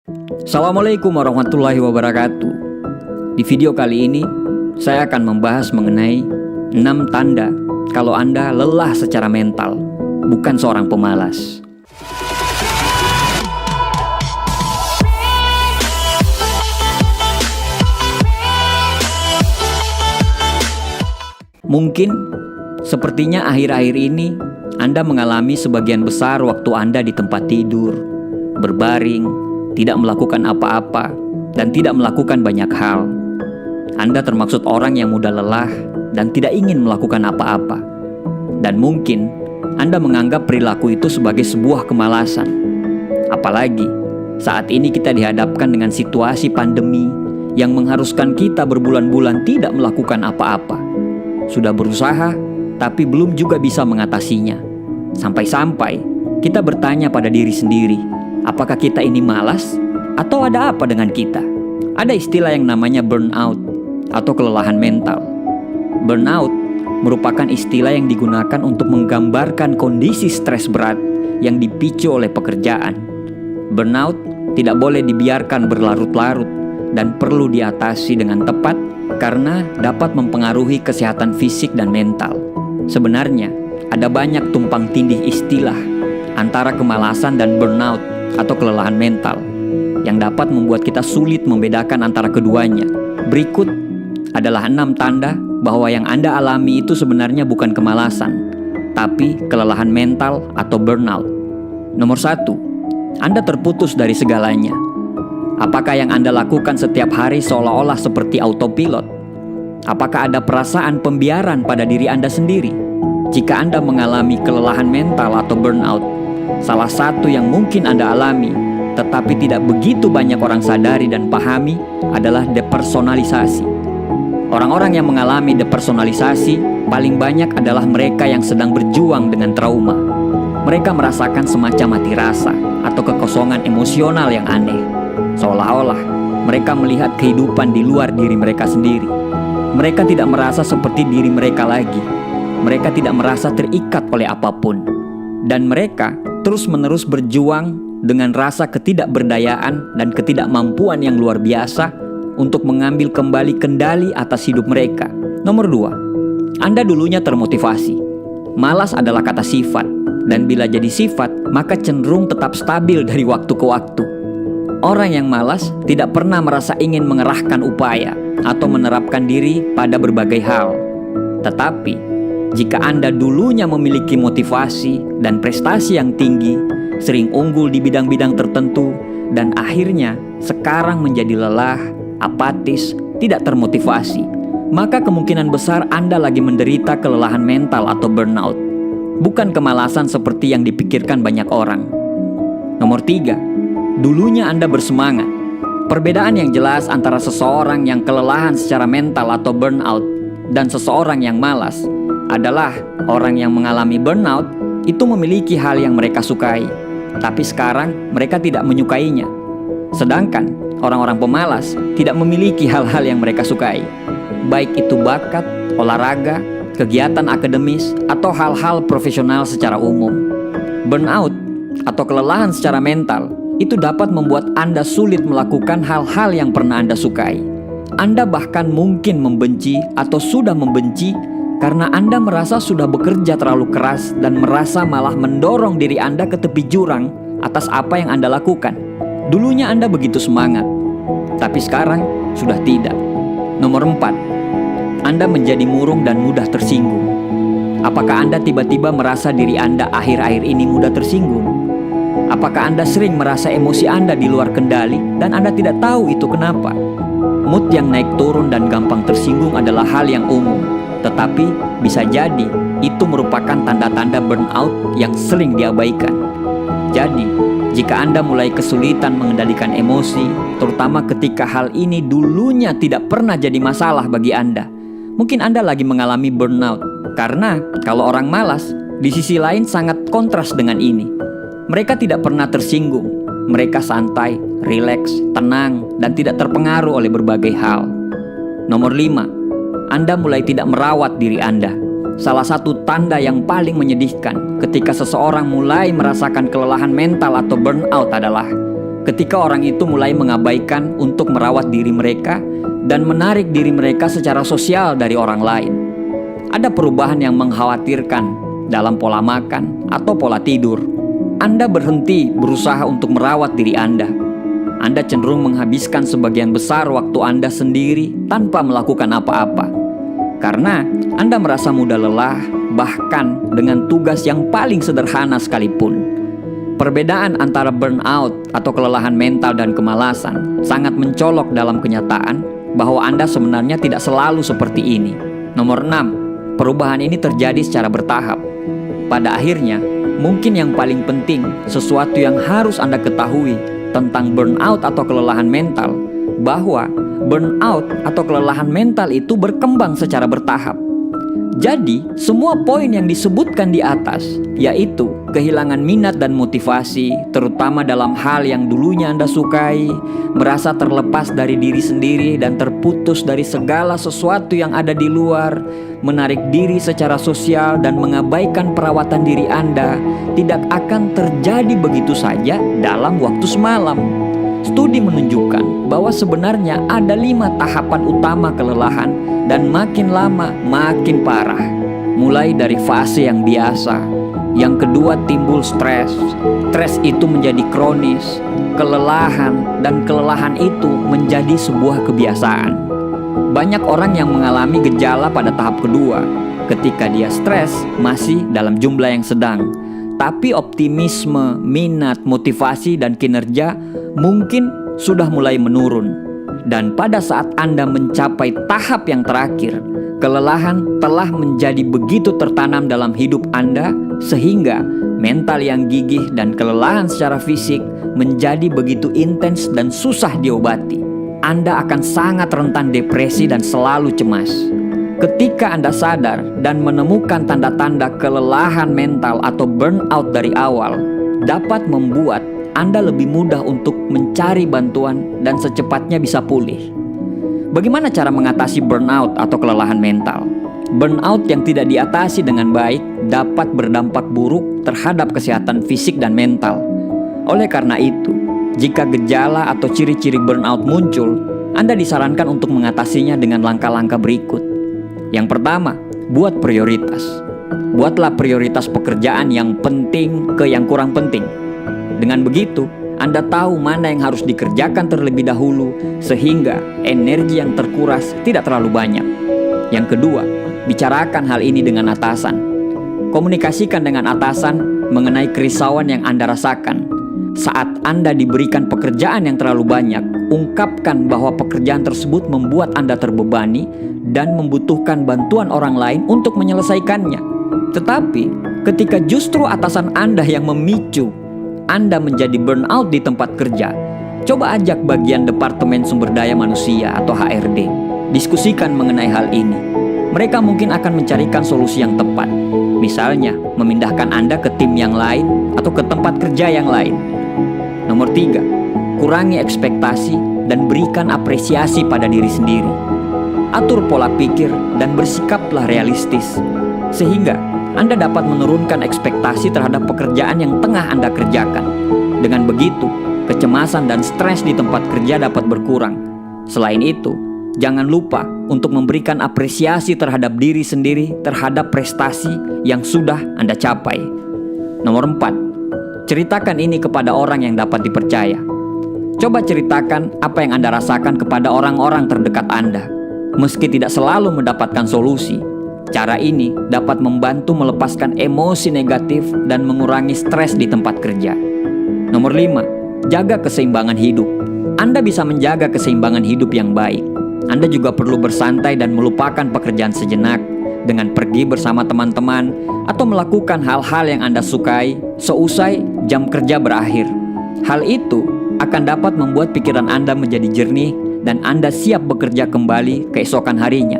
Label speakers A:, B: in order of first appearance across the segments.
A: Assalamualaikum warahmatullahi wabarakatuh. Di video kali ini, saya akan membahas mengenai 6 tanda kalau Anda lelah secara mental, bukan seorang pemalas. Mungkin, sepertinya akhir-akhir ini, Anda mengalami sebagian besar waktu Anda di tempat tidur, berbaring, tidak melakukan apa-apa, dan tidak melakukan banyak hal. Anda termaksud orang yang mudah lelah dan tidak ingin melakukan apa-apa. Dan mungkin Anda menganggap perilaku itu sebagai sebuah kemalasan. Apalagi saat ini kita dihadapkan dengan situasi pandemi yang mengharuskan kita berbulan-bulan tidak melakukan apa-apa. Sudah berusaha, tapi belum juga bisa mengatasinya. Sampai-sampai kita bertanya pada diri sendiri, apakah kita ini malas atau ada apa dengan kita? Ada istilah yang namanya burnout atau kelelahan mental. Burnout merupakan istilah yang digunakan untuk menggambarkan kondisi stres berat yang dipicu oleh pekerjaan. Burnout tidak boleh dibiarkan berlarut-larut dan perlu diatasi dengan tepat karena dapat mempengaruhi kesehatan fisik dan mental. Sebenarnya, ada banyak tumpang tindih istilah antara kemalasan dan burnout atau kelelahan mental yang dapat membuat kita sulit membedakan antara keduanya. Berikut adalah 6 tanda bahwa yang Anda alami itu sebenarnya bukan kemalasan, tapi kelelahan mental atau burnout. Nomor 1, Anda terputus dari segalanya. Apakah yang Anda lakukan setiap hari seolah-olah seperti autopilot? Apakah ada perasaan pembiaran pada diri Anda sendiri? Jika Anda mengalami kelelahan mental atau burnout, salah satu yang mungkin Anda alami, tetapi tidak begitu banyak orang sadari dan pahami adalah depersonalisasi. Orang-orang yang mengalami depersonalisasi paling banyak adalah mereka yang sedang berjuang dengan trauma. Mereka merasakan semacam mati rasa atau kekosongan emosional yang aneh. Seolah-olah mereka melihat kehidupan di luar diri mereka sendiri. Mereka tidak merasa seperti diri mereka lagi. Mereka tidak merasa terikat oleh apapun. Dan mereka terus-menerus berjuang dengan rasa ketidakberdayaan dan ketidakmampuan yang luar biasa untuk mengambil kembali kendali atas hidup mereka. Nomor 2, Anda dulunya termotivasi. Malas adalah kata sifat, dan bila jadi sifat, maka cenderung tetap stabil dari waktu ke waktu. Orang yang malas tidak pernah merasa ingin mengerahkan upaya atau menerapkan diri pada berbagai hal. Tetapi, jika Anda dulunya memiliki motivasi dan prestasi yang tinggi, sering unggul di bidang-bidang tertentu, dan akhirnya sekarang menjadi lelah, apatis, tidak termotivasi, maka kemungkinan besar Anda lagi menderita kelelahan mental atau burnout, bukan kemalasan seperti yang dipikirkan banyak orang. Nomor 3, dulunya Anda bersemangat. Perbedaan yang jelas antara seseorang yang kelelahan secara mental atau burnout dan seseorang yang malas adalah orang yang mengalami burnout itu memiliki hal yang mereka sukai, tapi sekarang mereka tidak menyukainya. Sedangkan orang-orang pemalas tidak memiliki hal-hal yang mereka sukai, baik itu bakat, olahraga, kegiatan akademis, atau hal-hal profesional secara umum. Burnout atau kelelahan secara mental itu dapat membuat Anda sulit melakukan hal-hal yang pernah Anda sukai. Anda bahkan mungkin membenci atau sudah membenci karena Anda merasa sudah bekerja terlalu keras dan merasa malah mendorong diri Anda ke tepi jurang atas apa yang Anda lakukan. Dulunya Anda begitu semangat, tapi sekarang sudah tidak. Nomor 4, Anda menjadi murung dan mudah tersinggung. Apakah Anda tiba-tiba merasa diri Anda akhir-akhir ini mudah tersinggung? Apakah Anda sering merasa emosi Anda di luar kendali dan Anda tidak tahu itu kenapa? Mood yang naik turun dan gampang tersinggung adalah hal yang umum. Tetapi bisa jadi itu merupakan tanda-tanda burnout yang sering diabaikan. Jadi, jika Anda mulai kesulitan mengendalikan emosi, terutama ketika hal ini dulunya tidak pernah jadi masalah bagi Anda, mungkin Anda lagi mengalami burnout. Karena kalau orang malas, di sisi lain sangat kontras dengan ini. Mereka tidak pernah tersinggung. Mereka santai, rileks, tenang, dan tidak terpengaruh oleh berbagai hal. Nomor 5, Anda mulai tidak merawat diri Anda. Salah satu tanda yang paling menyedihkan ketika seseorang mulai merasakan kelelahan mental atau burnout adalah ketika orang itu mulai mengabaikan untuk merawat diri mereka dan menarik diri mereka secara sosial dari orang lain. Ada perubahan yang mengkhawatirkan dalam pola makan atau pola tidur. Anda berhenti berusaha untuk merawat diri Anda. Anda cenderung menghabiskan sebagian besar waktu Anda sendiri tanpa melakukan apa-apa. Karena Anda merasa mudah lelah, bahkan dengan tugas yang paling sederhana sekalipun. Perbedaan antara burnout atau kelelahan mental dan kemalasan sangat mencolok dalam kenyataan bahwa Anda sebenarnya tidak selalu seperti ini. Nomor 6, perubahan ini terjadi secara bertahap. Pada akhirnya, mungkin yang paling penting, sesuatu yang harus Anda ketahui tentang burnout atau kelelahan mental, bahwa burnout atau kelelahan mental itu berkembang secara bertahap. Jadi, semua poin yang disebutkan di atas, yaitu kehilangan minat dan motivasi, terutama dalam hal yang dulunya Anda sukai, merasa terlepas dari diri sendiri dan terputus dari segala sesuatu yang ada di luar, menarik diri secara sosial dan mengabaikan perawatan diri Anda, tidak akan terjadi begitu saja dalam waktu semalam. Studi menunjukkan bahwa sebenarnya ada 5 tahapan utama kelelahan dan makin lama makin parah. Mulai dari fase yang biasa, yang kedua timbul stres. Stres itu menjadi kronis, kelelahan, dan kelelahan itu menjadi sebuah kebiasaan. Banyak orang yang mengalami gejala pada tahap kedua, ketika dia stres masih dalam jumlah yang sedang. Tapi optimisme, minat, motivasi, dan kinerja mungkin sudah mulai menurun. Dan pada saat Anda mencapai tahap yang terakhir, kelelahan telah menjadi begitu tertanam dalam hidup Anda, sehingga mental yang gigih dan kelelahan secara fisik menjadi begitu intens dan susah diobati. Anda akan sangat rentan depresi dan selalu cemas. Ketika Anda sadar dan menemukan tanda-tanda kelelahan mental atau burnout dari awal, dapat membuat Anda lebih mudah untuk mencari bantuan dan secepatnya bisa pulih. Bagaimana cara mengatasi burnout atau kelelahan mental? Burnout yang tidak diatasi dengan baik dapat berdampak buruk terhadap kesehatan fisik dan mental. Oleh karena itu, jika gejala atau ciri-ciri burnout muncul, Anda disarankan untuk mengatasinya dengan langkah-langkah berikut. Yang pertama, buat prioritas. Buatlah prioritas pekerjaan yang penting ke yang kurang penting. Dengan begitu, Anda tahu mana yang harus dikerjakan terlebih dahulu, sehingga energi yang terkuras tidak terlalu banyak. Yang kedua, bicarakan hal ini dengan atasan. Komunikasikan dengan atasan mengenai kerisauan yang Anda rasakan. Saat Anda diberikan pekerjaan yang terlalu banyak, ungkapkan bahwa pekerjaan tersebut membuat Anda terbebani dan membutuhkan bantuan orang lain untuk menyelesaikannya. Tetapi, ketika justru atasan Anda yang memicu Anda menjadi burnout di tempat kerja, coba ajak bagian Departemen Sumber Daya Manusia atau HRD. Diskusikan mengenai hal ini. Mereka mungkin akan mencarikan solusi yang tepat. Misalnya, memindahkan Anda ke tim yang lain atau ke tempat kerja yang lain. Nomor 3, kurangi ekspektasi dan berikan apresiasi pada diri sendiri. Atur pola pikir dan bersikaplah realistis, sehingga Anda dapat menurunkan ekspektasi terhadap pekerjaan yang tengah Anda kerjakan. Dengan begitu, kecemasan dan stres di tempat kerja dapat berkurang. Selain itu, jangan lupa untuk memberikan apresiasi terhadap diri sendiri terhadap prestasi yang sudah Anda capai. Nomor 4, ceritakan ini kepada orang yang dapat dipercaya. Coba ceritakan apa yang Anda rasakan kepada orang-orang terdekat Anda. Meski tidak selalu mendapatkan solusi, cara ini dapat membantu melepaskan emosi negatif dan mengurangi stres di tempat kerja. Nomor 5, jaga keseimbangan hidup. Anda bisa menjaga keseimbangan hidup yang baik. Anda juga perlu bersantai dan melupakan pekerjaan sejenak dengan pergi bersama teman-teman atau melakukan hal-hal yang Anda sukai seusai jam kerja berakhir. Hal itu akan dapat membuat pikiran Anda menjadi jernih dan Anda siap bekerja kembali keesokan harinya.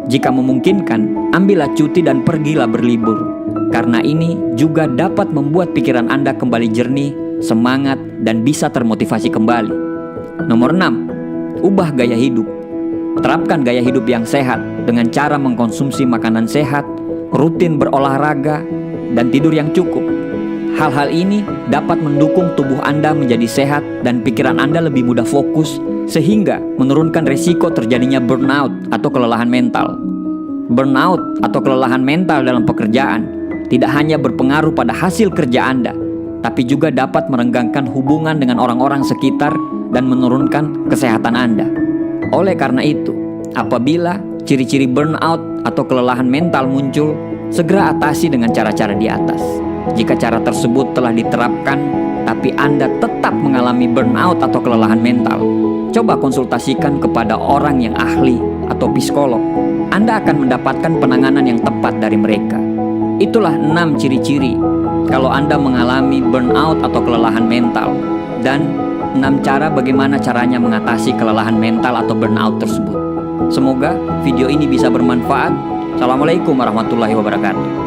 A: Jika memungkinkan, ambillah cuti dan pergilah berlibur. Karena ini juga dapat membuat pikiran Anda kembali jernih, semangat, dan bisa termotivasi kembali. Nomor 6, ubah gaya hidup. Terapkan gaya hidup yang sehat dengan cara mengkonsumsi makanan sehat, rutin berolahraga, dan tidur yang cukup. Hal-hal ini dapat mendukung tubuh Anda menjadi sehat dan pikiran Anda lebih mudah fokus, sehingga menurunkan resiko terjadinya burnout atau kelelahan mental. Burnout atau kelelahan mental dalam pekerjaan tidak hanya berpengaruh pada hasil kerja Anda, tapi juga dapat merenggangkan hubungan dengan orang-orang sekitar dan menurunkan kesehatan Anda. Oleh karena itu, apabila ciri-ciri burnout atau kelelahan mental muncul, segera atasi dengan cara-cara di atas. Jika cara tersebut telah diterapkan, tapi Anda tetap mengalami burnout atau kelelahan mental, coba konsultasikan kepada orang yang ahli atau psikolog. Anda akan mendapatkan penanganan yang tepat dari mereka. Itulah 6 ciri-ciri kalau Anda mengalami burnout atau kelelahan mental, dan 6 cara bagaimana caranya mengatasi kelelahan mental atau burnout tersebut. Semoga video ini bisa bermanfaat. Assalamualaikum warahmatullahi wabarakatuh.